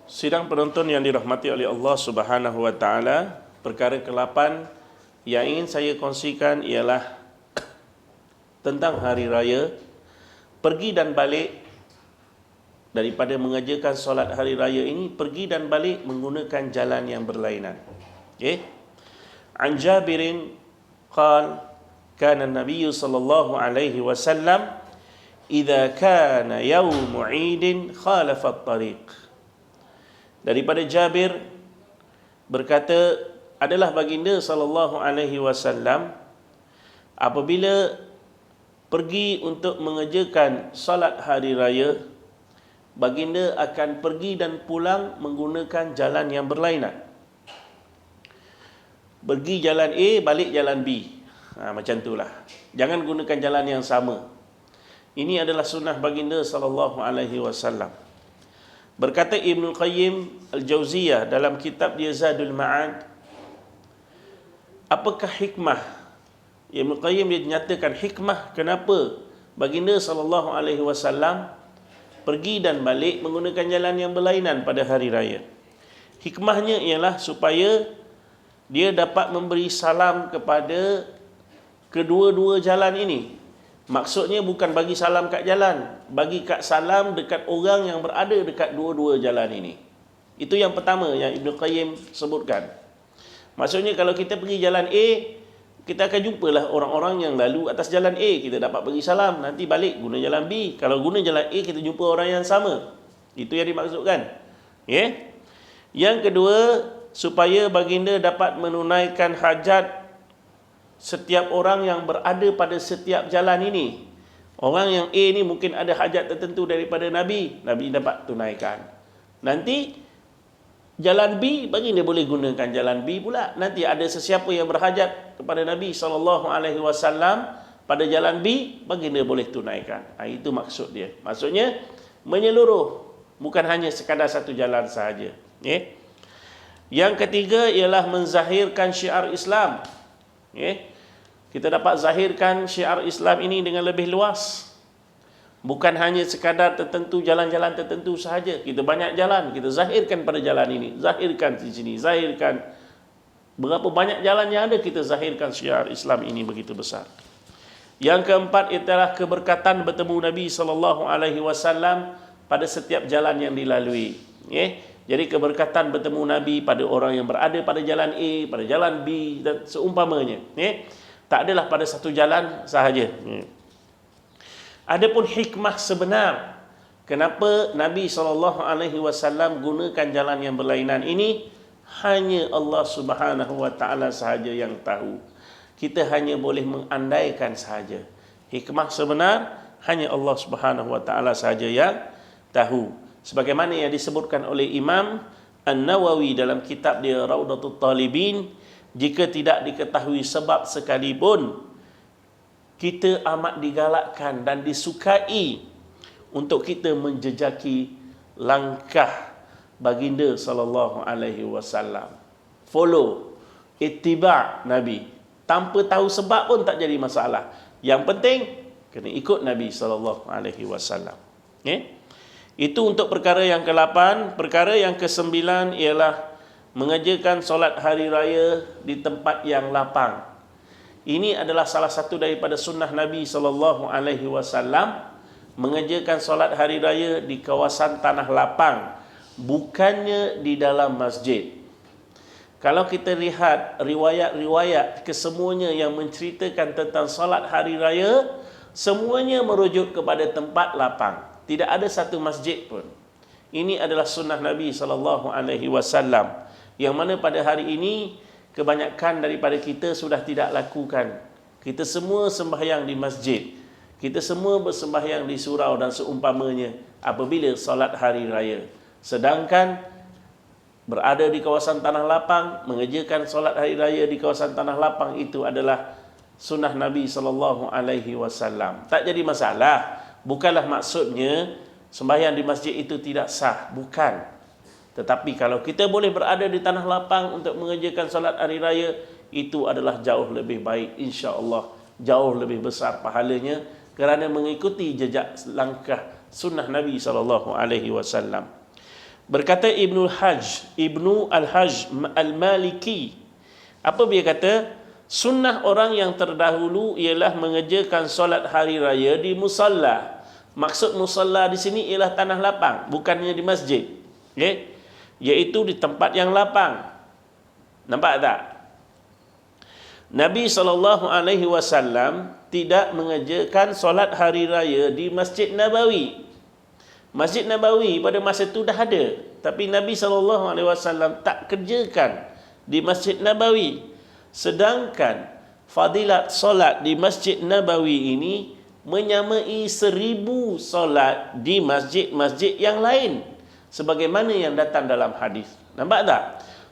Sidang penonton yang dirahmati oleh Allah Subhanahu wa taala, perkara ke-8 yang ingin saya kongsikan ialah tentang hari raya, pergi dan balik daripada mengerjakan solat hari raya ini, pergi dan balik menggunakan jalan yang berlainan. Okey. An Jabirin qala kana an-nabiy sallallahu alaihi wasallam idza kana yaum 'idin khalafa at-tariq. Daripada Jabir berkata, adalah baginda sallallahu alaihi wasallam apabila pergi untuk mengerjakan salat hari raya, baginda akan pergi dan pulang menggunakan jalan yang berlainan. Pergi jalan A, balik jalan B. Macam itulah. Jangan gunakan jalan yang sama. Ini adalah sunnah baginda sallallahu alaihi wasallam. Berkata Ibn Qayyim Al-Jauziyah dalam kitab dia Zadul Ma'ad, apakah hikmah? Ibn Qayyim dia nyatakan hikmah kenapa baginda sallallahu alaihi wasallam pergi dan balik menggunakan jalan yang berlainan pada hari raya. Hikmahnya ialah supaya dia dapat memberi salam kepada kedua-dua jalan ini. Maksudnya bukan bagi salam kat jalan, bagi kat salam dekat orang yang berada dekat dua-dua jalan ini. Itu yang pertama yang Ibn Qayyim sebutkan. Maksudnya kalau kita pergi jalan A, kita akan jumpalah orang-orang yang lalu atas jalan A, kita dapat bagi salam. Nanti balik guna jalan B. Kalau guna jalan A, kita jumpa orang yang sama. Itu yang dimaksudkan. Okay? Yang kedua, supaya baginda dapat menunaikan hajat setiap orang yang berada pada setiap jalan ini. Orang yang A ni mungkin ada hajat tertentu daripada Nabi, Nabi dapat tunaikan. Nanti jalan B, baginda boleh gunakan jalan B pula. Nanti ada sesiapa yang berhajat kepada Nabi SAW pada jalan B, baginda boleh tunaikan. Itu maksud dia. Maksudnya menyeluruh, bukan hanya sekadar satu jalan sahaja. Okay? Yang ketiga ialah menzahirkan syiar Islam. Kita dapat zahirkan syiar Islam ini dengan lebih luas. Bukan hanya sekadar tertentu, jalan-jalan tertentu sahaja. Kita banyak jalan, kita zahirkan pada jalan ini, zahirkan di sini, zahirkan berapa banyak jalan yang ada, kita zahirkan syiar Islam ini begitu besar. Yang keempat ialah keberkatan bertemu Nabi SAW pada setiap jalan yang dilalui. Jadi keberkatan bertemu Nabi pada orang yang berada pada jalan A, pada jalan B dan seumpamanya. Tak adalah pada satu jalan sahaja. Adapun hikmah sebenar kenapa Nabi SAW gunakan jalan yang berlainan ini, hanya Allah Subhanahu wa taala sahaja yang tahu. Kita hanya boleh mengandaikan sahaja. Hikmah sebenar hanya Allah Subhanahu wa taala sahaja yang tahu. Sebagaimana yang disebutkan oleh Imam An-Nawawi dalam kitab dia Raudatul Talibin, jika tidak diketahui sebab sekalipun, kita amat digalakkan dan disukai untuk kita menjejaki langkah baginda sallallahu alaihi wasallam. Follow, ittiba' Nabi. Tanpa tahu sebab pun tak jadi masalah. Yang penting kena ikut Nabi sallallahu alaihi wasallam. Itu untuk perkara yang ke-8. Perkara yang ke-9 ialah mengerjakan solat hari raya di tempat yang lapang. Ini adalah salah satu daripada sunnah Nabi SAW, mengerjakan solat hari raya di kawasan tanah lapang, bukannya di dalam masjid. Kalau kita lihat riwayat-riwayat kesemuanya yang menceritakan tentang solat hari raya, semuanya merujuk kepada tempat lapang. Tidak ada satu masjid pun. Ini adalah sunnah Nabi SAW, yang mana pada hari ini kebanyakan daripada kita sudah tidak lakukan. Kita semua sembahyang di masjid, kita semua bersembahyang di surau dan seumpamanya apabila solat hari raya. Sedangkan berada di kawasan tanah lapang, mengerjakan solat hari raya di kawasan tanah lapang, itu adalah sunnah Nabi SAW. Tak jadi masalah. Bukanlah maksudnya sembahyang di masjid itu tidak sah, bukan. Tetapi kalau kita boleh berada di tanah lapang untuk mengerjakan solat hari raya, itu adalah jauh lebih baik, insya-Allah, jauh lebih besar pahalanya kerana mengikuti jejak langkah sunnah Nabi SAW. Berkata Ibnu Al-Hajj Al-Maliki, apa dia kata? Sunnah orang yang terdahulu ialah mengerjakan solat hari raya di musalla. Maksud musalla di sini ialah tanah lapang, bukannya di masjid. Okay? Iaitu di tempat yang lapang. Nampak tak? Nabi SAW tidak mengerjakan solat hari raya di Masjid Nabawi. Masjid Nabawi pada masa itu dah ada, tapi Nabi SAW tak kerjakan di Masjid Nabawi. Sedangkan fadilat solat di Masjid Nabawi ini menyamai 1000 solat di masjid-masjid yang lain, sebagaimana yang datang dalam hadis. Nampak tak?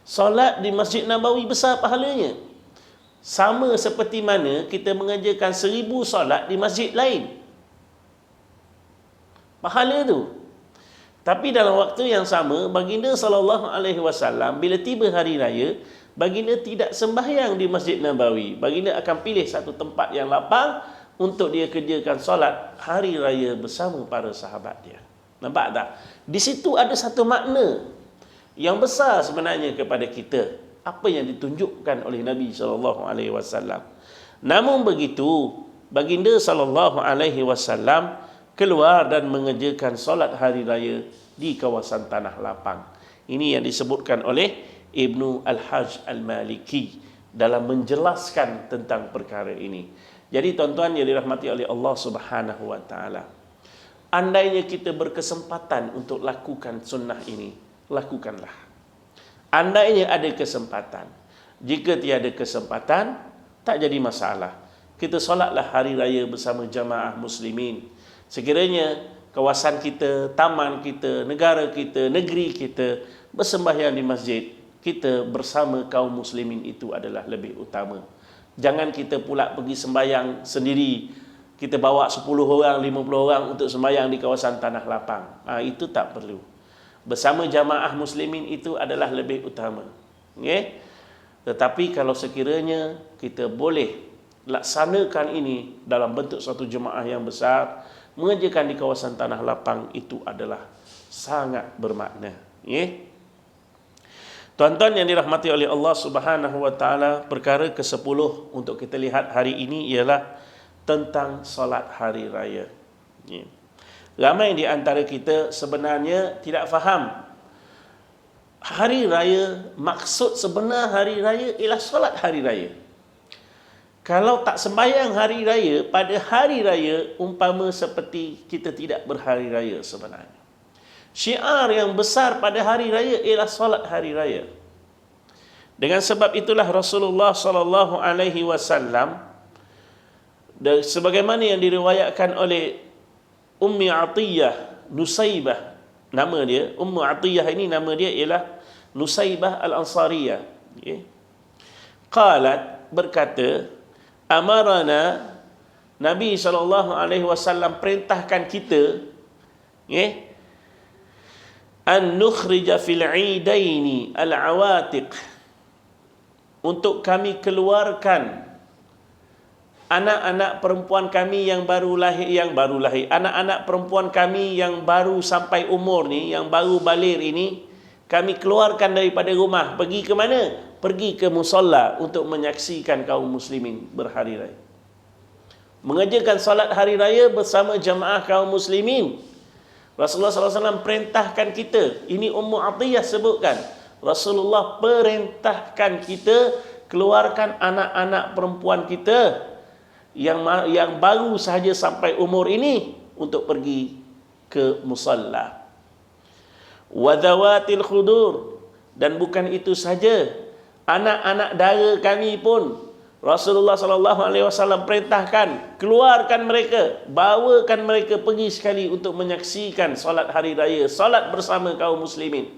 Solat di Masjid Nabawi besar pahalanya, sama seperti mana kita mengerjakan 1000 solat di masjid lain. Pahala tu. Tapi dalam waktu yang sama, baginda SAW bila tiba hari raya, baginda tidak sembahyang di Masjid Nabawi. Baginda akan pilih satu tempat yang lapang untuk dia kerjakan solat hari raya bersama para sahabat dia. Nampak tak? Di situ ada satu makna yang besar sebenarnya kepada kita, apa yang ditunjukkan oleh Nabi SAW. Namun begitu, baginda SAW keluar dan mengerjakan solat hari raya di kawasan tanah lapang. Ini yang disebutkan oleh Ibnu Al-Hajj Al-Maliki dalam menjelaskan tentang perkara ini. Jadi tuan-tuan yang dirahmati oleh Allah Subhanahu wa taala, andainya kita berkesempatan untuk lakukan sunnah ini, lakukanlah. Andainya ada kesempatan. Jika tiada kesempatan, tak jadi masalah. Kita solatlah hari raya bersama jamaah muslimin. Sekiranya kawasan kita, taman kita, negara kita, negeri kita bersembahyang di masjid, kita bersama kaum muslimin itu adalah lebih utama. Jangan kita pula pergi sembahyang sendiri. Kita bawa 10 orang, 50 orang untuk sembahyang di kawasan tanah lapang. Itu tak perlu. Bersama jamaah muslimin itu adalah lebih utama. Okay? Tetapi kalau sekiranya kita boleh laksanakan ini dalam bentuk satu jemaah yang besar, mengerjakan di kawasan tanah lapang, itu adalah sangat bermakna. Okay? Tuan-tuan yang dirahmati oleh Allah Subhanahu wa taala, perkara ke-10 untuk kita lihat hari ini ialah tentang solat hari raya. Okay. Ramai di antara kita sebenarnya tidak faham hari raya, maksud sebenar hari raya ialah solat hari raya. Kalau tak sembahyang hari raya pada hari raya, umpama seperti kita tidak berhari raya sebenarnya. Syiar yang besar pada hari raya ialah solat hari raya. Dengan sebab itulah Rasulullah SAW, sebagaimana yang diriwayatkan oleh Ummi Atiyah Nusaibah, nama dia Ummu Atiyah ini, nama dia ialah Nusaibah Al-Ansariyah. Okay. Qalat, berkata, amarana, Nabi SAW perintahkan kita, okay, an nukhrija fil idaini al-awatiq, untuk kami keluarkan anak-anak perempuan kami yang baru lahir, anak-anak perempuan kami yang baru sampai umur ni, yang baru baligh ini, kami keluarkan daripada rumah. Pergi ke mana? Pergi ke musalla untuk menyaksikan kaum muslimin berhari raya, mengerjakan salat hari raya bersama jamaah kaum muslimin. Rasulullah SAW perintahkan kita. Ini Ummu Atiyah sebutkan, Rasulullah perintahkan kita keluarkan anak-anak perempuan kita yang baru sahaja sampai umur ini untuk pergi ke musalla. Wadhawatil khudur, dan bukan itu saja, anak-anak dara kami pun Rasulullah SAW perintahkan, keluarkan mereka, bawakan mereka pergi sekali untuk menyaksikan solat hari raya, solat bersama kaum muslimin.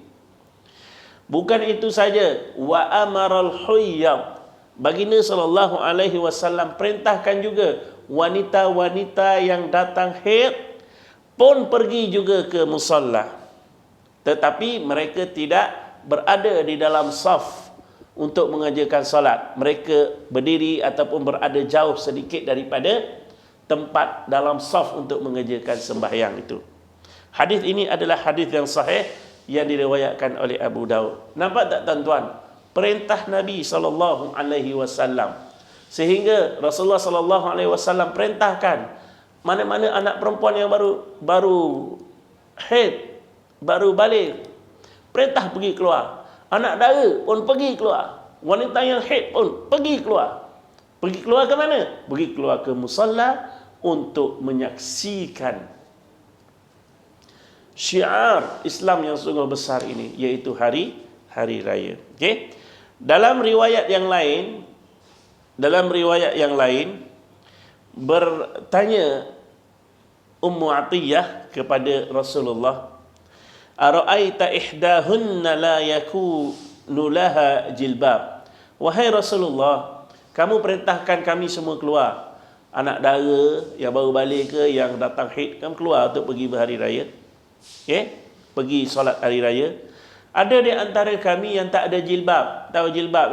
Bukan itu saja, wa amaral huyyab, baginda SAW perintahkan juga wanita-wanita yang datang haid pun pergi juga ke musalla, tetapi mereka tidak berada di dalam saf untuk mengerjakan solat. Mereka berdiri ataupun berada jauh sedikit daripada tempat dalam saf untuk mengerjakan sembahyang itu. Hadis ini adalah hadis yang sahih yang diriwayatkan oleh Abu Daud. Nampak tak tuan-tuan? Perintah Nabi SAW. Sehingga Rasulullah SAW perintahkan mana-mana anak perempuan yang baru haid, baru balik, perintah pergi keluar. Anak dara pun pergi keluar. Wanita yang haid pun pergi keluar. Pergi keluar ke mana? Pergi keluar ke musalla untuk menyaksikan syiar Islam yang sungguh besar ini, iaitu hari raya. Okey. Dalam riwayat yang lain bertanya Ummu Atiyah kepada Rasulullah, "Ara'aita ihdahunna la yakunu laha jilbab?" Wahai Rasulullah, kamu perintahkan kami semua keluar. Anak dara yang baru balik ke, yang datang haid, kamu keluar untuk pergi berhari raya. Pergi solat hari raya. Ada di antara kami yang tak ada jilbab. Tahu jilbab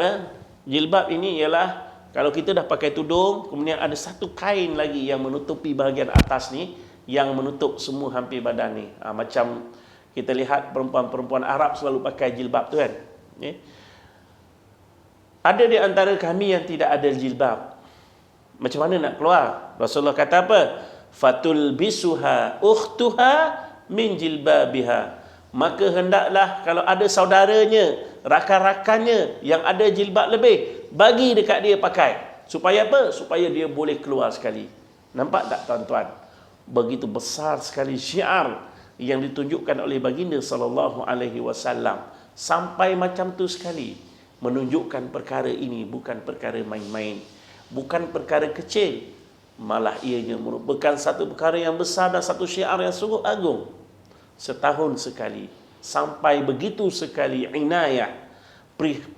Jilbab ini ialah kalau kita dah pakai tudung, kemudian ada satu kain lagi yang menutupi bahagian atas ni, yang menutup semua hampir badan ni. Macam kita lihat perempuan-perempuan Arab selalu pakai jilbab tu kan. Ada di antara kami yang tidak ada jilbab. Macam mana nak keluar? Rasulullah kata apa? Fatul bisuha ukhtuha min jilbabiha. Maka hendaklah kalau ada saudaranya, rakan-rakannya yang ada jilbab lebih, bagi dekat dia pakai. Supaya apa? Supaya dia boleh keluar sekali. Nampak tak tuan-tuan? Begitu besar sekali syiar yang ditunjukkan oleh baginda sallallahu alaihi wasallam. Sampai macam tu sekali, menunjukkan perkara ini bukan perkara main-main, bukan perkara kecil, malah ianya merupakan satu perkara yang besar dan satu syiar yang sungguh agung. Setahun sekali, sampai begitu sekali inayah,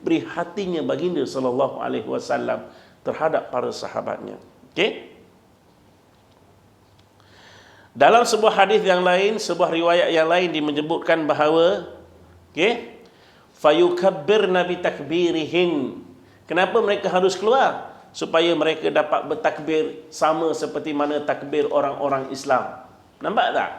prihatinnya baginda sallallahu alaihi wasallam terhadap para sahabatnya. Okey. Dalam sebuah hadis yang lain, sebuah riwayat yang lain menyebutkan bahawa fayukabbirna bi takbirihin. Kenapa mereka harus keluar? Supaya mereka dapat bertakbir sama seperti mana takbir orang-orang Islam. Nampak tak?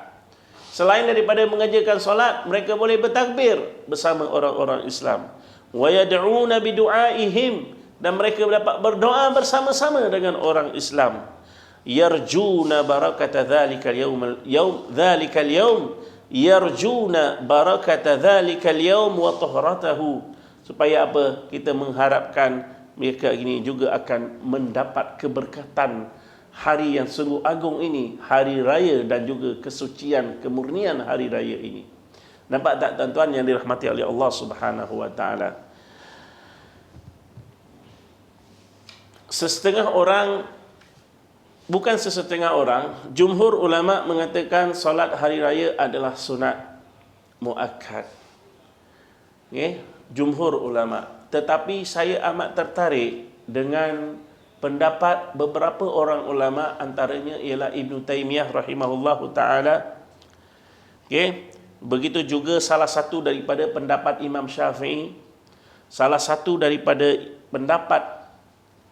Selain daripada mengerjakan solat, mereka boleh bertakbir bersama orang-orang Islam. Wa yad'una bi du'aihim, dan mereka dapat berdoa bersama-sama dengan orang Islam. Yarjuna barakata dzalikal yawm, yarjuna barakata dzalikal yawm wa tahratahu. Supaya apa? Kita mengharapkan mereka ini juga akan mendapat keberkatan hari yang sungguh agung ini, hari raya, dan juga kesucian, kemurnian hari raya ini. Nampak tak tuan-tuan yang dirahmati oleh Allah Subhanahu wa taala? Bukan sesetengah orang, jumhur ulama mengatakan solat hari raya adalah sunat muakkad. Jumhur ulama. Tetapi saya amat tertarik dengan pendapat beberapa orang ulama, antaranya ialah Ibn Taymiyah rahimahullahu ta'ala. Begitu juga salah satu daripada pendapat Imam Syafi'i, salah satu daripada pendapat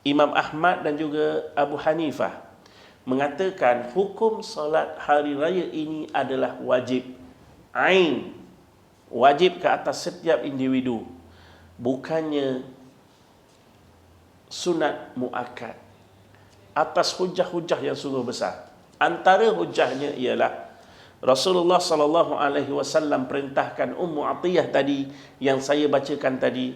Imam Ahmad dan juga Abu Hanifah, mengatakan hukum solat hari raya ini adalah wajib ain, wajib ke atas setiap individu, bukannya sunat muakkad, atas hujah-hujah yang sungguh besar. Antara hujahnya ialah Rasulullah sallallahu alaihi wasallam perintahkan Ummu Atiyah tadi yang saya bacakan tadi,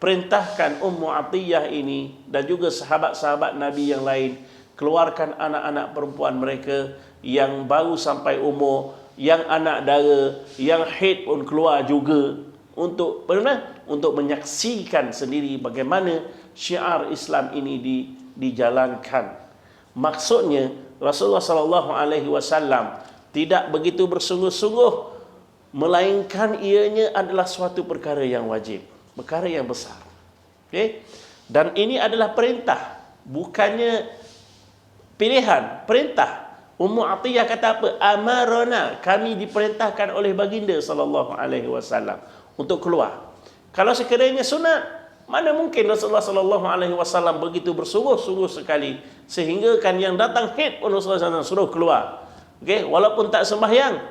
perintahkan Ummu Atiyah ini dan juga sahabat-sahabat Nabi yang lain, keluarkan anak-anak perempuan mereka yang baru sampai umur, yang anak dara, yang haid pun keluar juga untuk menyaksikan sendiri bagaimana syiar Islam ini dijalankan. Maksudnya Rasulullah sallallahu alaihi wasallam tidak begitu bersungguh-sungguh, melainkan ianya adalah suatu perkara yang wajib, perkara yang besar. Dan ini adalah perintah, bukannya pilihan, perintah. Ummu Atiyah kata apa? Amarona, kami diperintahkan oleh baginda sallallahu alaihi wasallam untuk keluar. Kalau sekiranya sunat, mana mungkin Rasulullah sallallahu alaihi wasallam begitu bersungguh-sungguh sekali sehingga kan yang datang haid pun Rasulullah SAW suruh keluar. Walaupun tak sembahyang,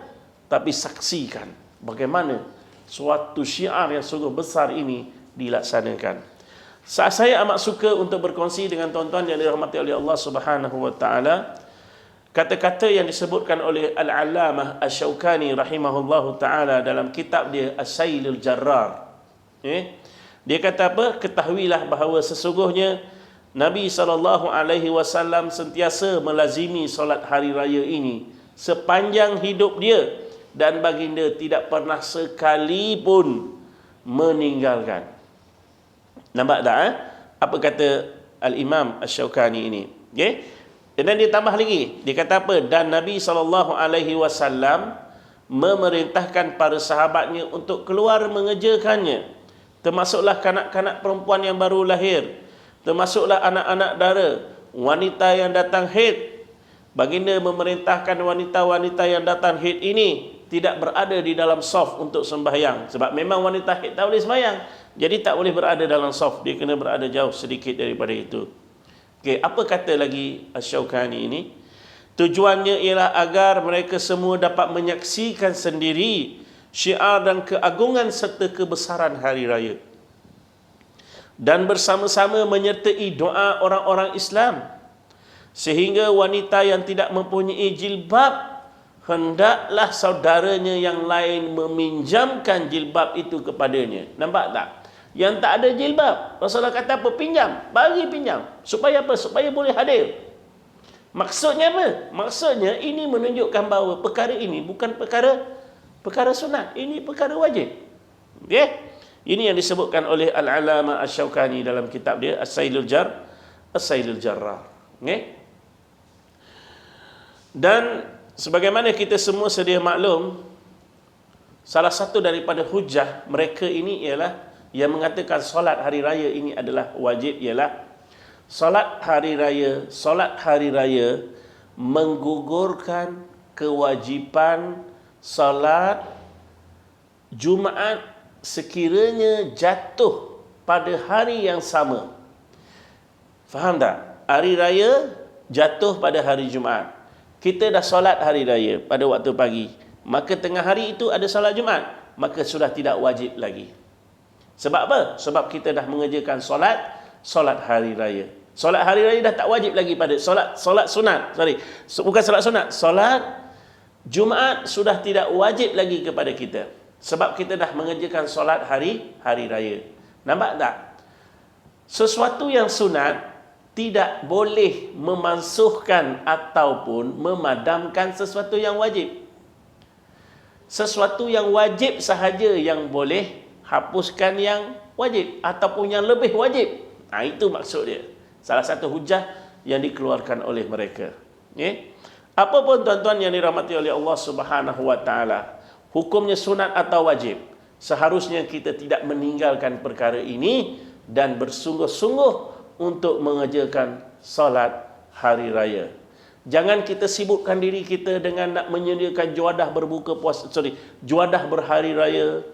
tapi saksikan bagaimana suatu syiar yang sungguh besar ini dilaksanakan. Saya amat suka untuk berkongsi dengan tuan-tuan yang dirahmati oleh Allah Subhanahu wa taala kata-kata yang disebutkan oleh Al-Allamah Asy-Syaukani rahimahullahu taala dalam kitab dia As-Sailul Jarrar. Dia kata apa? Ketahuilah bahawa sesungguhnya Nabi SAW sentiasa melazimi solat hari raya ini sepanjang hidup dia, dan baginda tidak pernah sekalipun meninggalkan. Nampak tak? Apa kata Al-Imam Asy-Syaukani ini? Dan dia tambah lagi, dia kata apa? Dan Nabi SAW memerintahkan para sahabatnya untuk keluar mengerjakannya, termasuklah kanak-kanak perempuan yang baru lahir, termasuklah anak-anak dara, wanita yang datang haid. Baginda memerintahkan wanita-wanita yang datang haid ini tidak berada di dalam saf untuk sembahyang, sebab memang wanita haid tak boleh sembahyang, jadi tak boleh berada dalam saf, dia kena berada jauh sedikit daripada itu. Apa kata lagi Asy-Syaukani ini? Tujuannya ialah agar mereka semua dapat menyaksikan sendiri syiar dan keagungan serta kebesaran hari raya, dan bersama-sama menyertai doa orang-orang Islam, sehingga wanita yang tidak mempunyai jilbab hendaklah saudaranya yang lain meminjamkan jilbab itu kepadanya. Nampak tak? Yang tak ada jilbab, Rasulullah kata apa? Pinjam, bagi pinjam. Supaya apa? Supaya boleh hadir. Maksudnya apa? Maksudnya ini menunjukkan bahawa perkara ini bukan perkara sunat, ini perkara wajib. Ini yang disebutkan oleh Al-Allamah Asy-Syaukani dalam kitab dia As-Sailul Jarrar. Dan sebagaimana kita semua sedia maklum, salah satu daripada hujah mereka ini ialah yang mengatakan solat hari raya ini adalah wajib, ialah solat hari raya menggugurkan kewajipan solat Jumaat sekiranya jatuh pada hari yang sama. Faham tak? Hari raya jatuh pada hari Jumaat. Kita dah solat hari raya pada waktu pagi, maka tengah hari itu ada solat Jumaat, maka sudah tidak wajib lagi. Sebab apa? Sebab kita dah mengerjakan solat hari raya. Solat hari raya dah tak wajib lagi pada solat sunat. Bukan solat sunat. Solat Jumaat sudah tidak wajib lagi kepada kita, sebab kita dah mengerjakan solat hari raya. Nampak tak? Sesuatu yang sunat tidak boleh memansuhkan ataupun memadamkan sesuatu yang wajib. Sesuatu yang wajib sahaja yang boleh hapuskan yang wajib ataupun yang lebih wajib. Itu maksud dia. Salah satu hujah yang dikeluarkan oleh mereka. Apapun tuan-tuan yang dirahmati oleh Allah Subhanahu wa taala, hukumnya sunat atau wajib, seharusnya kita tidak meninggalkan perkara ini dan bersungguh-sungguh untuk mengerjakan solat hari raya. Jangan kita sibukkan diri kita dengan nak menyediakan juadah berbuka puasa, juadah berhari raya.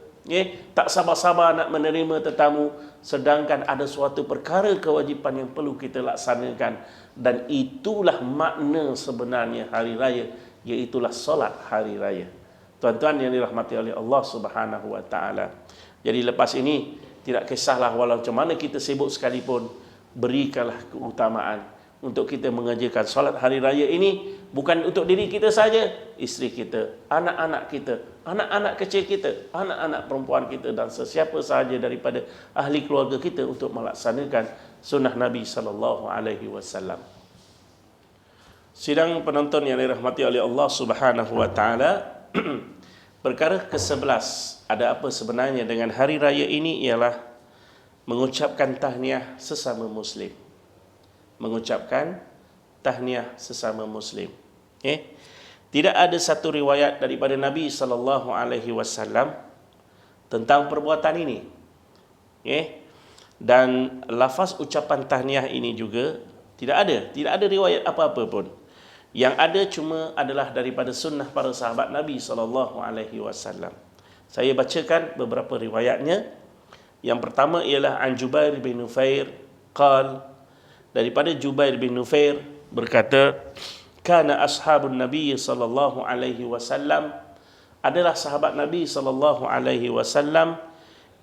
Tak sabar-sabar nak menerima tetamu, sedangkan ada suatu perkara kewajipan yang perlu kita laksanakan, dan itulah makna sebenarnya hari raya, iaitulah solat hari raya. Tuan-tuan yang dirahmati oleh Allah Subhanahu wa taala. Jadi lepas ini tidak kisahlah walau macam mana kita sibuk sekalipun, berikanlah keutamaan untuk kita mengerjakan solat hari raya ini, bukan untuk diri kita saja, isteri kita, anak-anak kita, anak-anak kecil kita, anak-anak perempuan kita, dan sesiapa sahaja daripada ahli keluarga kita, untuk melaksanakan sunnah Nabi SAW. Sidang penonton yang dirahmati oleh Allah Subhanahu wa taala, perkara ke-11, ada apa sebenarnya dengan hari raya ini, ialah mengucapkan tahniah sesama muslim. Mengucapkan tahniah sesama muslim. Tidak ada satu riwayat daripada Nabi SAW tentang perbuatan ini. Dan lafaz ucapan tahniah ini juga tidak ada riwayat apa-apa pun. Yang ada cuma adalah daripada sunnah para sahabat Nabi SAW. Saya bacakan beberapa riwayatnya. Yang pertama ialah an Jubair bin Nufair qal, daripada Jubair bin Nufair berkata, kana ashabun Nabi sallallahu alaihi wasallam adalah sahabat Nabi sallallahu alaihi wasallam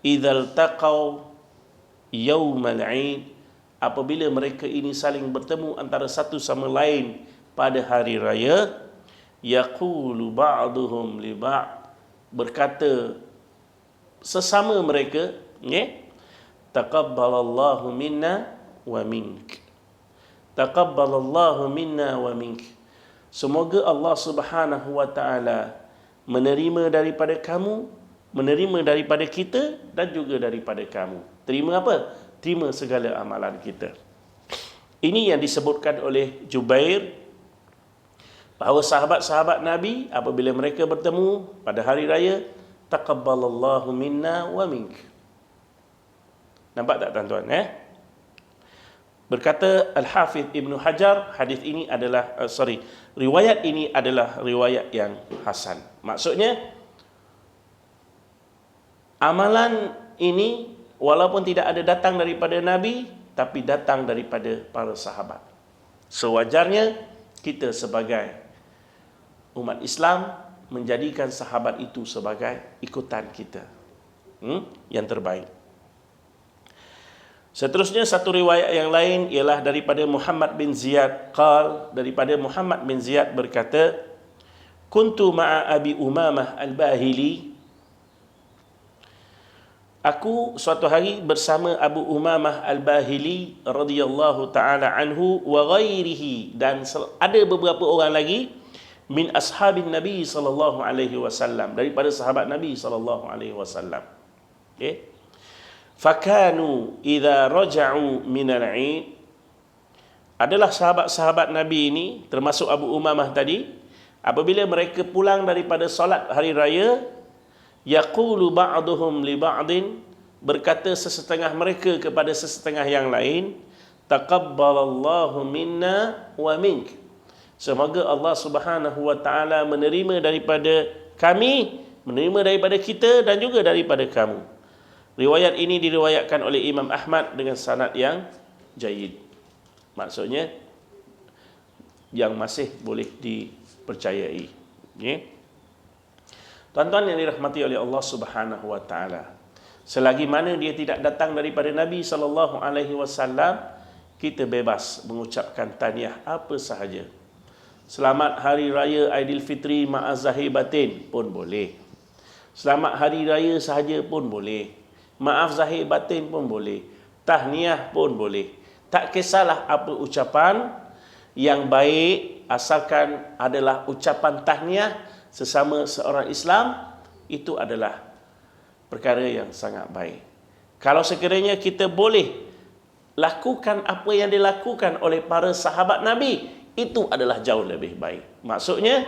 idzal taqaw yaumal 'id, apabila mereka ini saling bertemu antara satu sama lain pada hari raya, yaqulu ba'duhum li ba'd, berkata sesama mereka, taqabbalallahu minna wa mink, taqabbalallahu minna wa mink, semoga Allah Subhanahu wa taala menerima daripada kamu, menerima daripada kita dan juga daripada kamu. Terima apa? Terima segala amalan kita. Ini yang disebutkan oleh Jubair, bahawa sahabat-sahabat Nabi apabila mereka bertemu pada hari raya, taqabbalallahu minna wa mink. Nampak tak tuan-tuan? Berkata Al-Hafidh Ibn Hajar, hadis ini adalah riwayat ini adalah riwayat yang hasan. Maksudnya amalan ini walaupun tidak ada datang daripada Nabi, tapi datang daripada para sahabat. Sewajarnya kita sebagai umat Islam menjadikan sahabat itu sebagai ikutan kita yang terbaik. Seterusnya satu riwayat yang lain ialah daripada Muhammad bin Ziyad daripada Muhammad bin Ziyad berkata, kuntu ma'a Abi Umamah Al-Bahili, aku suatu hari bersama Abu Umamah Al-Bahili radhiyallahu taala anhu wa ghairihi, dan ada beberapa orang lagi min ashabin Nabi sallallahu alaihi wasallam, daripada sahabat Nabi sallallahu alaihi wasallam. Okey. Fakanu idza raja'u minal 'id, adalah sahabat-sahabat Nabi ini termasuk Abu Umamah tadi, apabila mereka pulang daripada solat hari raya, yaqulu ba'duhum li ba'din, berkata sesetengah mereka kepada sesetengah yang lain, taqabbalallahu minna wa mink, semoga Allah Subhanahu wa taala menerima daripada kami, menerima daripada kita dan juga daripada kamu. Riwayat ini diriwayatkan oleh Imam Ahmad dengan sanad yang jayyid. Maksudnya yang masih boleh dipercayai. Tuan-tuan yang dirahmati oleh Allah Subhanahu wa taala, selagi mana dia tidak datang daripada Nabi sallallahu alaihi wasallam, kita bebas mengucapkan tahniah apa sahaja. Selamat hari raya Aidilfitri ma'azahir batin pun boleh. Selamat hari raya sahaja pun boleh. Maaf zahir batin pun boleh. Tahniah pun boleh. Tak kisahlah apa ucapan yang baik, asalkan adalah ucapan tahniah sesama seorang Islam, itu adalah perkara yang sangat baik. Kalau sekiranya kita boleh lakukan apa yang dilakukan oleh para sahabat Nabi, itu adalah jauh lebih baik. Maksudnya,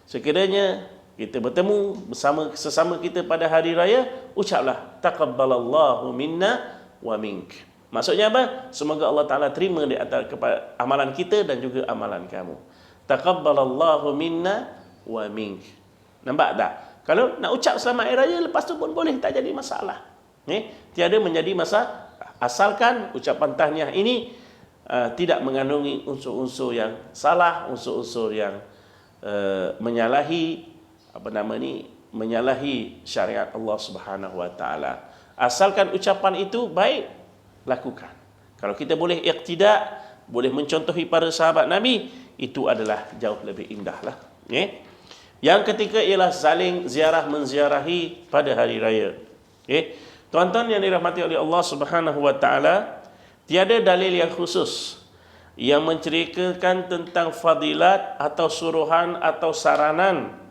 sekiranya kita bertemu bersama sesama kita pada hari raya, ucaplah taqabbalallahu minna wa mink. Maksudnya apa? Semoga Allah Ta'ala terima di antara amalan kita dan juga amalan kamu. Taqabbalallahu minna wa mink. Nampak tak? Kalau nak ucap selamat hari raya, lepas tu pun boleh, tak jadi masalah. Tiada menjadi masalah, asalkan ucapan tahniah ini tidak mengandungi unsur-unsur yang salah, unsur-unsur yang menyalahi menyalahi syariat Allah Subhanahu wa taala. Asalkan ucapan itu baik, lakukan. Kalau kita boleh iqtida, boleh mencontohi para sahabat Nabi, itu adalah jauh lebih indahlah. Yang ketiga ialah saling ziarah menziarahi pada hari raya. Tuan-tuan yang dirahmati oleh Allah Subhanahu wa taala, tiada dalil yang khusus yang menceritakan tentang fadilat atau suruhan atau saranan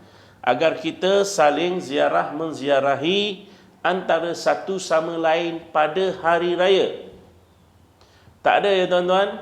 agar kita saling ziarah menziarahi antara satu sama lain pada hari raya. Tak ada ya tuan-tuan.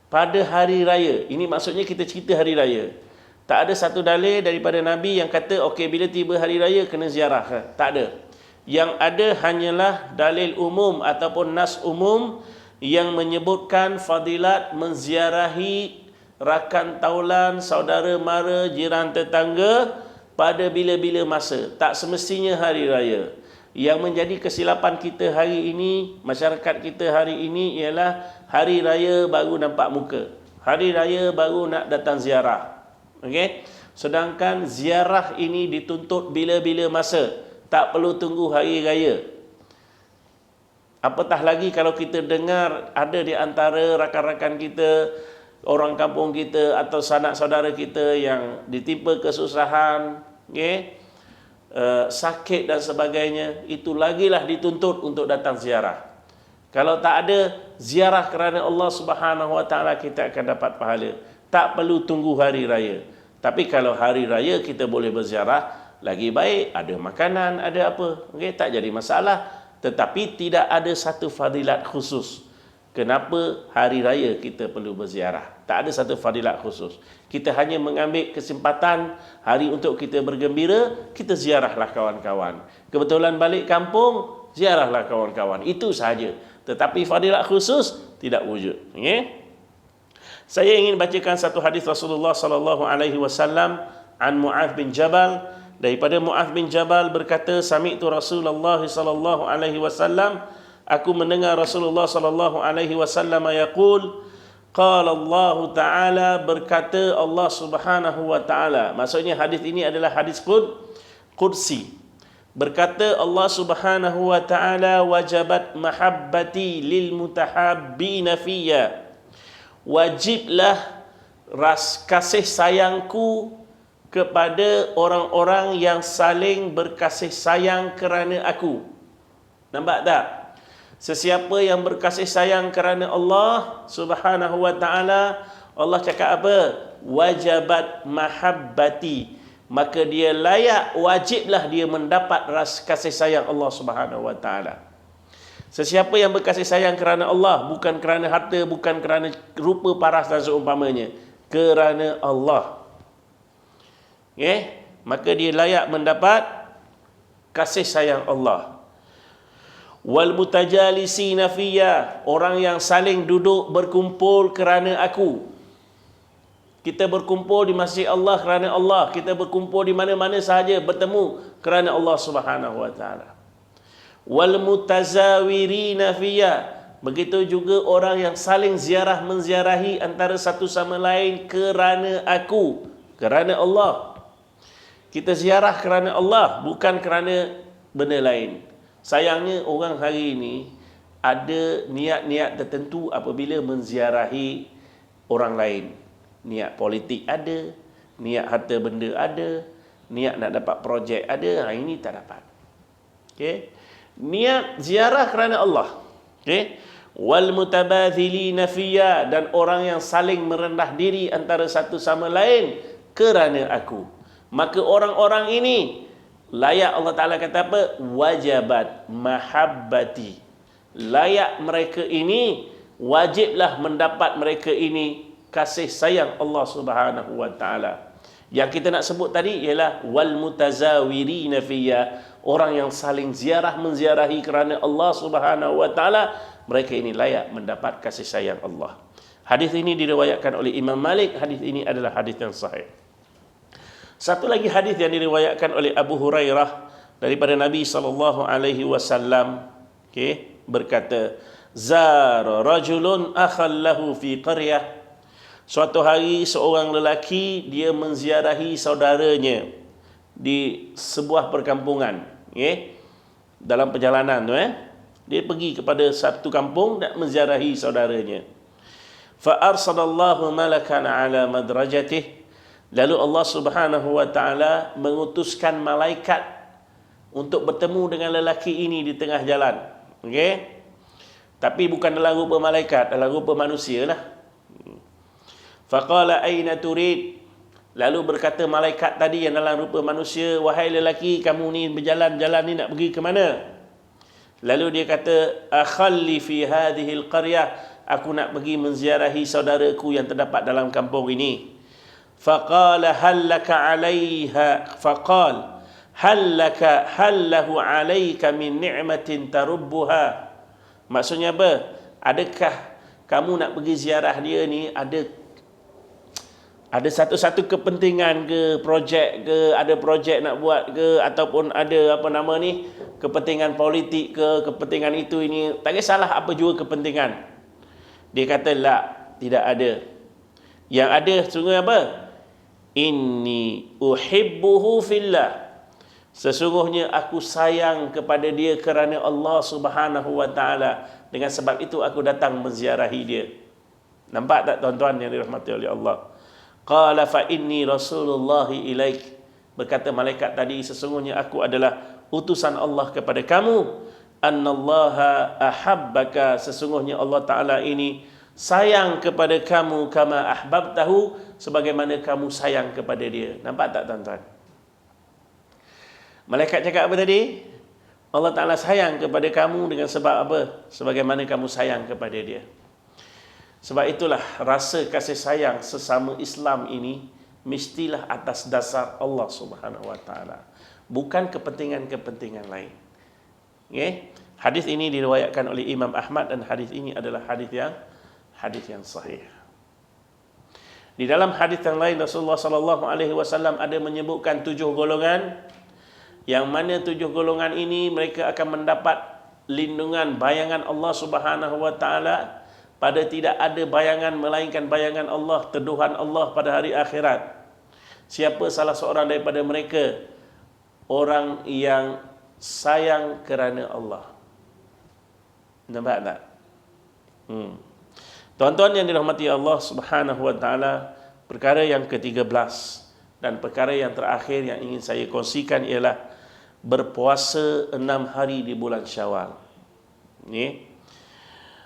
Pada hari raya. Ini maksudnya kita cerita hari raya. Tak ada satu dalil daripada Nabi yang kata okey, bila tiba hari raya kena ziarah. Tak ada. Yang ada hanyalah dalil umum ataupun nas umum yang menyebutkan fadilat menziarahi rakan taulan, saudara mara, jiran tetangga pada bila-bila masa. Tak semestinya hari raya. Yang menjadi kesilapan kita hari ini, masyarakat kita hari ini, ialah hari raya baru nampak muka, hari raya baru nak datang ziarah. Okey? Sedangkan ziarah ini dituntut bila-bila masa, tak perlu tunggu hari raya. Apatah lagi kalau kita dengar ada di antara rakan-rakan kita, orang kampung kita atau sanak saudara kita yang ditimpa kesusahan, sakit dan sebagainya, itu lagilah dituntut untuk datang ziarah. Kalau tak ada ziarah kerana Allah Subhanahu Wa Taala, kita akan dapat pahala. Tak perlu tunggu hari raya. Tapi kalau hari raya kita boleh berziarah, lagi baik, ada makanan, ada apa, tak jadi masalah. Tetapi tidak ada satu fadilat khusus. Kenapa hari raya kita perlu berziarah? Tak ada satu fadilat khusus. Kita hanya mengambil kesempatan hari untuk kita bergembira, kita ziarahlah kawan-kawan. Kebetulan balik kampung, ziarahlah kawan-kawan. Itu sahaja. Tetapi fadilat khusus tidak wujud. Saya ingin bacakan satu hadis Rasulullah sallallahu alaihi wasallam an Mu'adz bin Jabal. Daripada Mu'adz bin Jabal berkata, sami'tu Rasulullah sallallahu alaihi wasallam, aku mendengar Rasulullah sallallahu alaihi wasallam yaqul, qala Allah Ta'ala, berkata Allah Subhanahu wa taala. Maksudnya hadis ini adalah hadis qudsi. Berkata Allah Subhanahu wa taala, wajabat mahabbati lil mutahabbina fiyya. Wajiblah kasih sayangku kepada orang-orang yang saling berkasih sayang kerana aku. Nampak tak? Sesiapa yang berkasih sayang kerana Allah Subhanahu wa taala, Allah cakap apa? Wajabat mahabbati. Maka dia layak, wajiblah dia mendapat kasih sayang Allah Subhanahu wa taala. Sesiapa yang berkasih sayang kerana Allah, bukan kerana harta, bukan kerana rupa paras dan seumpamanya, kerana Allah, maka dia layak mendapat kasih sayang Allah. Wal mutajalisina fiyya, orang yang saling duduk berkumpul kerana aku. Kita berkumpul di masjid Allah kerana Allah, kita berkumpul di mana-mana sahaja bertemu kerana Allah Subhanahu wa taala. Wal mutazawirina fiyya, begitu juga orang yang saling ziarah menziarahi antara satu sama lain kerana aku, kerana Allah. Kita ziarah kerana Allah, bukan kerana benda lain. Sayangnya orang hari ini ada niat-niat tertentu apabila menziarahi orang lain. Niat politik ada, niat harta benda ada, niat nak dapat projek ada, ini tak dapat. Niat ziarah kerana Allah. Wal mutabadzilina fiyya, dan orang yang saling merendah diri antara satu sama lain kerana aku. Maka orang-orang ini layak, Allah Ta'ala kata apa? Wajabat mahabbati. Layak mereka ini, wajiblah mendapat mereka ini kasih sayang Allah Subhanahu wa taala. Yang kita nak sebut tadi ialah wal mutazawirina fiyya, orang yang saling ziarah menziarahi kerana Allah Subhanahu wa taala, mereka ini layak mendapat kasih sayang Allah. Hadis ini diriwayatkan oleh Imam Malik. Hadis ini adalah hadis yang sahih. Satu lagi hadis yang diriwayatkan oleh Abu Hurairah daripada Nabi sallallahu alaihi wasallam, berkata, zara rajulun akhallahu fi qaryah. Suatu hari seorang lelaki dia menziarahi saudaranya di sebuah perkampungan, dalam perjalanan tu, dia pergi kepada satu kampung dan menziarahi saudaranya. Fa arsalallahu malakan ala madrajatih. Lalu Allah Subhanahu wa taala mengutuskan malaikat untuk bertemu dengan lelaki ini di tengah jalan. Tapi bukan dalam rupa malaikat, dalam rupa manusia lah. Faqala aina turid. Lalu berkata malaikat tadi yang dalam rupa manusia, wahai lelaki, kamu ni berjalan-jalan ni nak pergi ke mana? Lalu dia kata, akhalli fi hadhihi alqaryah, aku nak pergi menziarahi saudaraku yang terdapat dalam kampung ini. Faqala hallaka 'alayha, faqal hallaka hallahu 'alayka min ni'matin tarubbuha. Maksudnya apa? Adakah kamu nak pergi ziarah dia ni, ada satu-satu kepentingan ke, projek ke, ada projek nak buat ke, ataupun ada kepentingan politik ke, kepentingan itu ini, tak kisahlah apa juga kepentingan. Dia kata la, tidak ada. Yang ada sungguh apa? Inni uhibbuhu fillah. Sesungguhnya aku sayang kepada dia kerana Allah Subhanahu wa taala. Dengan sebab itu aku datang menziarahi dia. Nampak tak tuan-tuan yang dirahmati oleh Allah? Qala fa inni rasulullahi ilaik. Berkata malaikat tadi, sesungguhnya aku adalah utusan Allah kepada kamu. Annallaha ahabbaka, sesungguhnya Allah Ta'ala ini sayang kepada kamu, kama ahbabtahu, sebagaimana kamu sayang kepada dia. Nampak tak tuan-tuan? Malaikat cakap apa tadi? Allah Ta'ala sayang kepada kamu dengan sebab apa? Sebagaimana kamu sayang kepada dia. Sebab itulah rasa kasih sayang sesama Islam ini mestilah atas dasar Allah Subhanahu wa taala, bukan kepentingan-kepentingan lain. Okay? Hadis ini diriwayatkan oleh Imam Ahmad dan hadis ini adalah hadis yang sahih. Di dalam hadis yang lain Rasulullah sallallahu alaihi wasallam ada menyebutkan 7 golongan, yang mana 7 golongan ini mereka akan mendapat lindungan bayangan Allah Subhanahu wa taala. Pada tidak ada bayangan melainkan bayangan Allah, teduhan Allah pada hari akhirat. Siapa salah seorang daripada mereka? Orang yang sayang kerana Allah. Nampak tak? Tuan-tuan yang dirahmati Allah Subhanahu wa taala, perkara yang ke-13 dan perkara yang terakhir yang ingin saya kongsikan ialah berpuasa 6 hari di bulan Syawal. Ni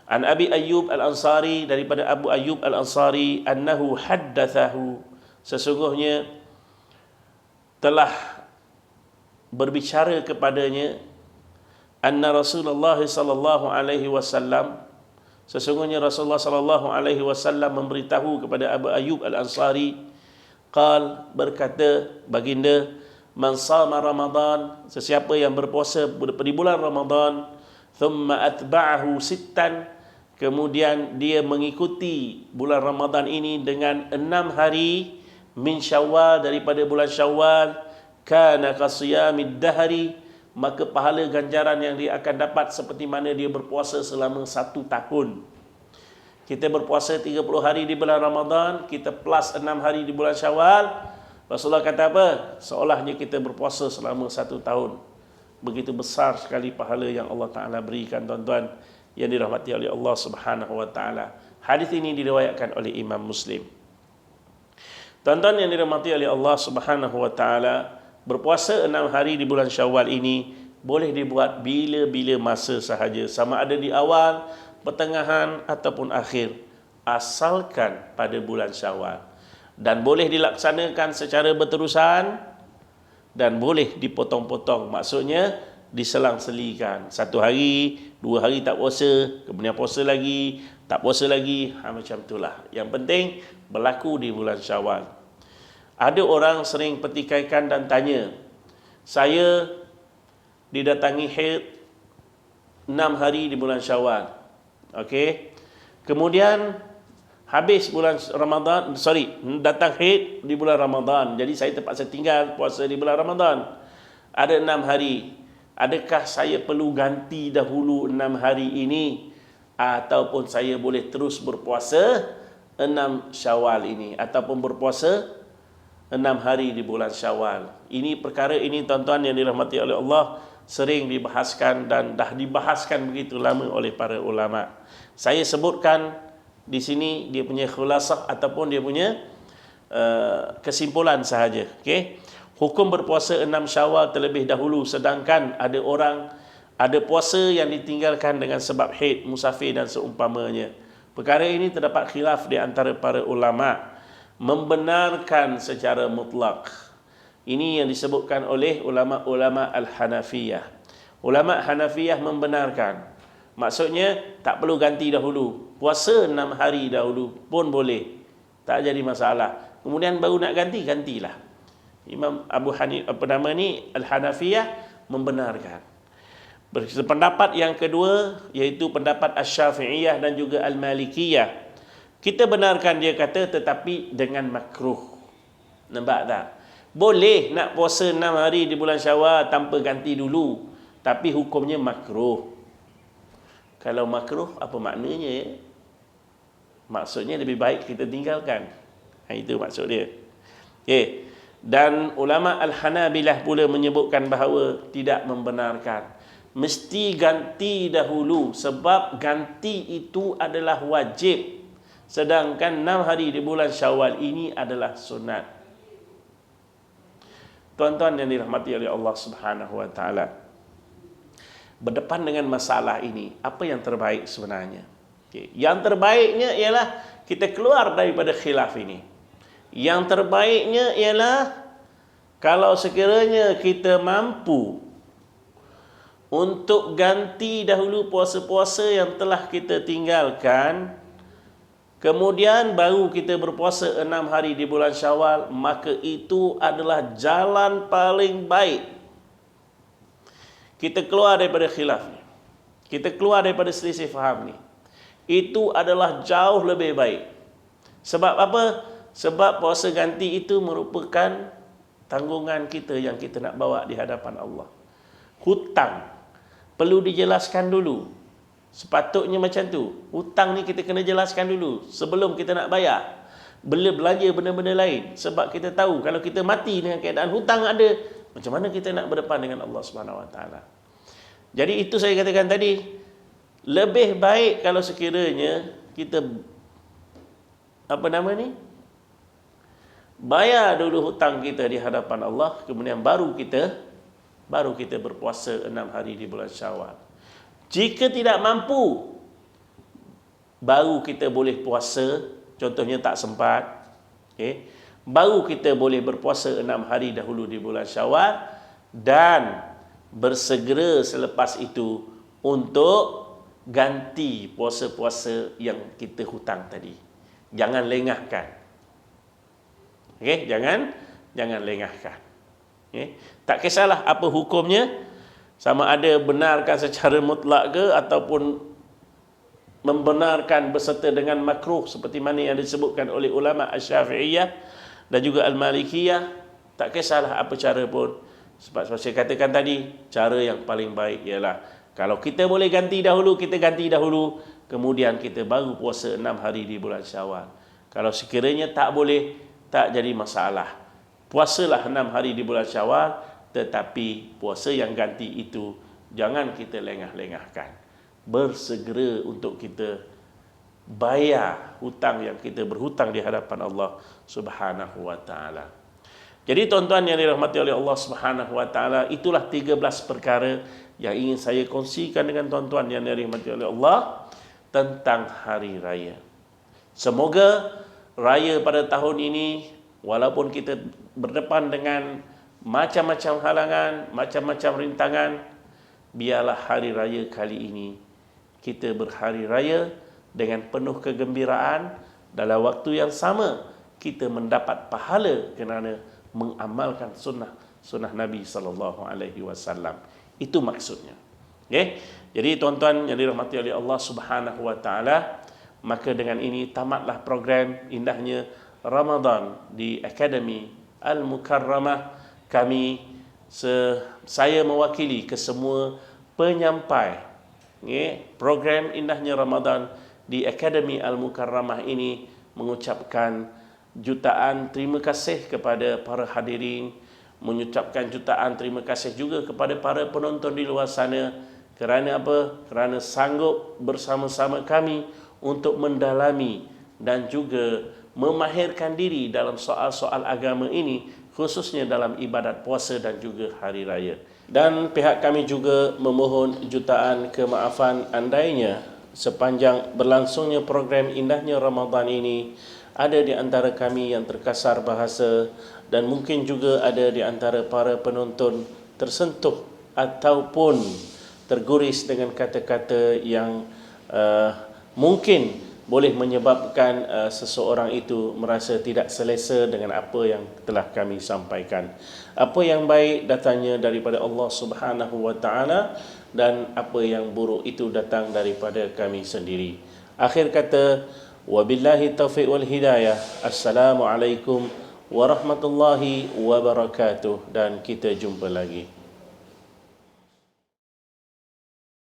An Abi Ayyub Al-Ansari, daripada Abu Ayyub Al-Ansari, annahu haddathahu, sesungguhnya telah berbicara kepadanya, anna Rasulullah sallallahu alaihi wasallam, sesungguhnya Rasulullah sallallahu alaihi wasallam memberitahu kepada Abu Ayyub Al-Ansari, qal, berkata baginda, man sama Ramadan, sesiapa yang berpuasa di bulan Ramadan, thumma atba'ahu sittan, kemudian dia mengikuti bulan Ramadan ini dengan 6 hari min Syawal, daripada bulan Syawal, kana qasiyamid dahri, maka pahala ganjaran yang dia akan dapat seperti mana dia berpuasa selama 1 tahun. Kita berpuasa 30 hari di bulan Ramadan, kita plus 6 hari di bulan Syawal. Rasulullah kata apa? Seolahnya kita berpuasa selama 1 tahun. Begitu besar sekali pahala yang Allah Ta'ala berikan, tuan-tuan yang dirahmati oleh Allah Subhanahu wa taala. Hadis ini diriwayatkan oleh Imam Muslim. Tuan-tuan yang dirahmati oleh Allah Subhanahu wa taala, berpuasa 6 hari di bulan Syawal ini boleh dibuat bila-bila masa sahaja, sama ada di awal, pertengahan ataupun akhir, asalkan pada bulan Syawal. Dan boleh dilaksanakan secara berterusan dan boleh dipotong-potong, maksudnya diselang-selikan. 1 hari, 2 hari tak puasa, kemudian puasa lagi, tak puasa lagi, macam itulah. Yang penting berlaku di bulan Syawal. Ada orang sering petikaikan dan tanya, saya didatangi haid 6 hari di bulan Syawal. Okey. Kemudian habis bulan Ramadan, datang haid di bulan Ramadan. Jadi saya terpaksa tinggal puasa di bulan Ramadan. Ada 6 hari. Adakah saya perlu ganti dahulu 6 hari ini, ataupun saya boleh terus berpuasa 6 Syawal ini, ataupun berpuasa 6 hari di bulan Syawal? Ini perkara ini, tuan-tuan yang dirahmati oleh Allah, sering dibahaskan dan dah dibahaskan begitu lama oleh para ulama. Saya sebutkan di sini dia punya khulasah ataupun dia punya kesimpulan sahaja. Okey. Hukum berpuasa 6 Syawal terlebih dahulu, sedangkan ada orang ada puasa yang ditinggalkan dengan sebab haid, musafir dan seumpamanya. Perkara ini terdapat khilaf di antara para ulama, membenarkan secara mutlak. Ini yang disebutkan oleh ulama-ulama Al-Hanafiyah. Ulama Hanafiyah membenarkan, maksudnya tak perlu ganti dahulu, puasa 6 hari dahulu pun boleh, tak jadi masalah. Kemudian baru nak ganti, gantilah. Imam Abu Hanifah Al-Hanafiyah membenarkan. Pendapat yang kedua, iaitu pendapat Asy-Syafi'iyah dan juga Al-Malikiyah, kita benarkan, dia kata, tetapi dengan makruh. Nampak tak? Boleh nak puasa 6 hari di bulan Syawal tanpa ganti dulu, tapi hukumnya makruh. Kalau makruh, apa maknanya ya? Maksudnya lebih baik kita tinggalkan. Itu maksud dia. Okay. Dan ulama Al-Hanabilah pula menyebutkan bahawa tidak membenarkan. Mesti ganti dahulu sebab ganti itu adalah wajib. Sedangkan 6 hari di bulan Syawal ini adalah sunat. Tuan-tuan yang dirahmati oleh Allah Subhanahu wa taala. Berdepan dengan masalah ini, apa yang terbaik sebenarnya? Okay. Yang terbaiknya ialah kita keluar daripada khilaf ini. Yang terbaiknya ialah kalau sekiranya kita mampu untuk ganti dahulu puasa-puasa yang telah kita tinggalkan, kemudian baru kita berpuasa 6 hari di bulan Syawal, maka itu adalah jalan paling baik. Kita keluar daripada khilaf ni. Kita keluar daripada selisih faham ni. Itu adalah jauh lebih baik. Sebab apa? Sebab puasa ganti itu merupakan tanggungan kita yang kita nak bawa di hadapan Allah. Hutang perlu dijelaskan dulu. Sepatutnya macam tu. Hutang ni kita kena jelaskan dulu sebelum kita nak bayar. Belanja benda-benda lain. Sebab kita tahu kalau kita mati dengan keadaan hutang ada, macam mana kita nak berdepan dengan Allah Subhanahu Wa Taala. Jadi itu saya katakan tadi, lebih baik kalau sekiranya kita bayar dulu hutang kita di hadapan Allah, kemudian baru kita berpuasa 6 hari di bulan Syawal. Jika tidak mampu, baru kita boleh puasa, contohnya tak sempat, okay, baru kita boleh berpuasa 6 hari dahulu di bulan Syawal dan bersegera selepas itu untuk ganti puasa-puasa yang kita hutang tadi. Jangan lengahkan. Okey, jangan lengahkan. Okey, tak kisahlah apa hukumnya, sama ada benarkan secara mutlak ke ataupun membenarkan berserta dengan makruh seperti mana yang disebutkan oleh ulama Asy-Syafi'iyah dan juga Al-Malikiyah, tak kisahlah apa cara pun. Sebab saya katakan tadi, cara yang paling baik ialah kalau kita boleh ganti dahulu, kita ganti dahulu, kemudian kita baru puasa 6 hari di bulan Syawal. Kalau sekiranya tak boleh, tak jadi masalah. Puasalah 6 hari di bulan Syawal, tetapi puasa yang ganti itu jangan kita lengah-lengahkan. Bersegera untuk kita bayar hutang yang kita berhutang di hadapan Allah Subhanahu wa taala. Jadi tuan-tuan yang dirahmati oleh Allah Subhanahu wa taala, itulah 13 perkara yang ingin saya kongsikan dengan tuan-tuan yang dirahmati oleh Allah tentang hari raya. Semoga raya pada tahun ini, walaupun kita berdepan dengan macam-macam halangan, macam-macam rintangan, biarlah hari raya kali ini kita berhari raya dengan penuh kegembiraan. Dalam waktu yang sama kita mendapat pahala kerana mengamalkan sunnah Nabi SAW. Itu maksudnya. Okay? Jadi tuan-tuan yang dirahmati oleh Allah Subhanahu wa taala, maka dengan ini tamatlah program indahnya Ramadan di Akademi Al-Mukarramah. Saya mewakili kesemua penyampai program indahnya Ramadan di Akademi Al-Mukarramah ini mengucapkan jutaan terima kasih kepada para hadirin, mengucapkan jutaan terima kasih juga kepada para penonton di luar sana. Kerana apa? Kerana sanggup bersama-sama kami untuk mendalami dan juga memahirkan diri dalam soal-soal agama ini, khususnya dalam ibadat puasa dan juga hari raya. Dan pihak kami juga memohon jutaan kemaafan andainya sepanjang berlangsungnya program indahnya Ramadan ini ada di antara kami yang terkasar bahasa dan mungkin juga ada di antara para penonton tersentuh ataupun terguris dengan kata-kata yang mungkin boleh menyebabkan seseorang itu merasa tidak selesa dengan apa yang telah kami sampaikan. Apa yang baik datangnya daripada Allah Subhanahu wa taala dan apa yang buruk itu datang daripada kami sendiri. Akhir kata, wabillahi taufiq wal hidayah. Assalamualaikum warahmatullahi wabarakatuh, dan kita jumpa lagi.